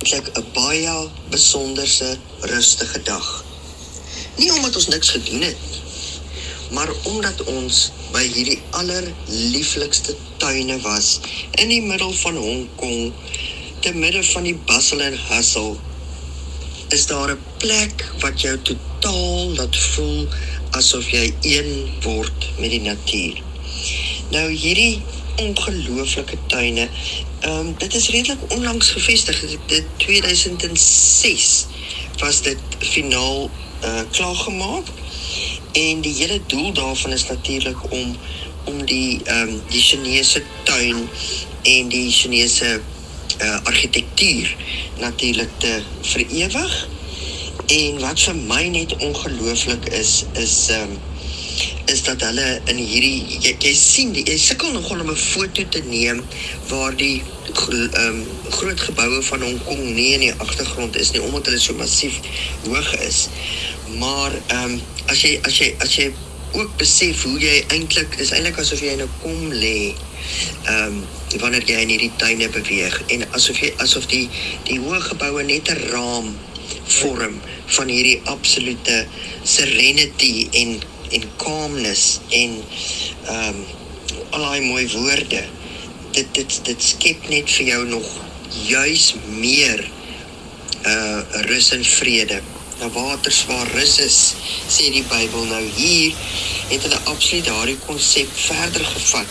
eintlik 'n baie besonderse, rustige dag. Nie omdat ons niks gedoen het, maar omdat ons by hierdie allerlieflikste tuine was, in die middel van Hong Kong, te midde van die bustle en hustle, is daar 'n plek wat jou totaal laat voel asof jy een word met die natuur. Nou hierdie ongelooflike tuine, dit is redelik onlangs gevestig. Dit 2006 was dit finaal klaargemaak, en die hele doel daarvan is natuurlik om die Chinese tuin en die Chinese argitektuur natuurlik te verewig. En wat vir my net ongelooflik is dat hulle in hierdie, jy sien, jy sukkel nogal om 'n foto te neem waar die groot geboue van Hong Kong nie in die agtergrond is nie, omdat hulle so massief hoog is. Maar as jy ook besef hoe jy is eintlik asof jy in 'n kom lê, wanneer jy in hierdie tuine beweeg, en asof die hoë geboue net 'n raam vorm van hierdie absolute serenity en calmness en al daai mooi woorde. Dit skep net vir jou nog juis meer rus en vrede. Nou waters waar rus is, sê die Bybel. Nou hier het hulle absoluut daardie konsep verder gevat.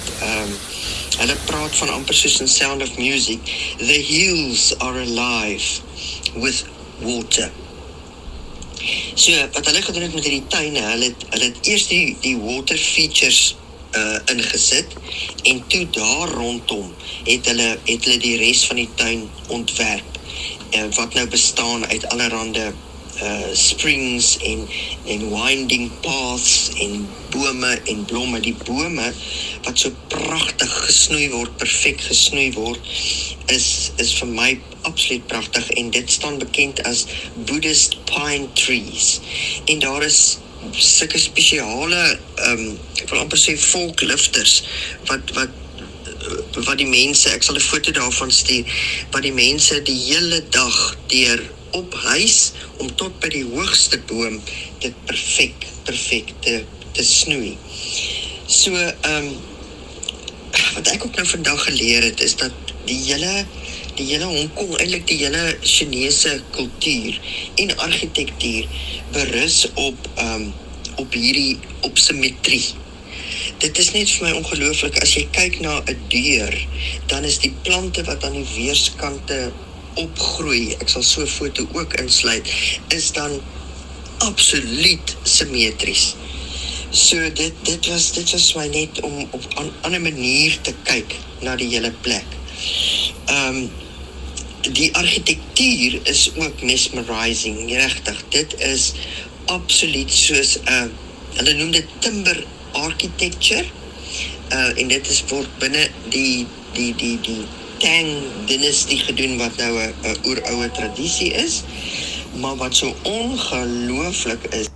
Hulle praat van amper soos in Sound of Music, the hills are alive with water. So, wat hulle gedoen het met hierdie tuine, hulle het eers die water features ingesit, en toe daar rondom het hulle die res van die tuin ontwerp, wat nou bestaan uit allerhande springs en winding paths en bome en blomme. Die bome wat so pragtig gesnoei word, perfek gesnoei word, is vir my absoluut pragtig, en dit staan bekend as Buddhist pine trees. En daar is sulke spesiale, ek wil amper sê volklifters, wat die mense, ek sal 'n foto daarvan stuur, wat die mense die hele dag deur ophuis om tot by die hoogste boom dit perfek te snoei. So, wat ek ook nou vandag geleer het, is dat die hele Hong Kong, eintlik die hele Chinese kultuur en argitektuur berus op symmetrie. Dit is net vir my ongelooflik, as jy kyk na 'n deur, dan is die plante wat aan die weerskante opgroei, ek sal so 'n foto ook insluit, is dan absoluut symmetries. So dit was my net om op 'n ander manier te kyk na die hele plek. Die argitektuur is ook mesmerizing, regtig. Dit is absoluut soos hulle noem dit timber architecture, en dit word binne die Tang dynastie gedoen, wat nou 'n oeroue tradisie is, maar wat so ongelooflik is,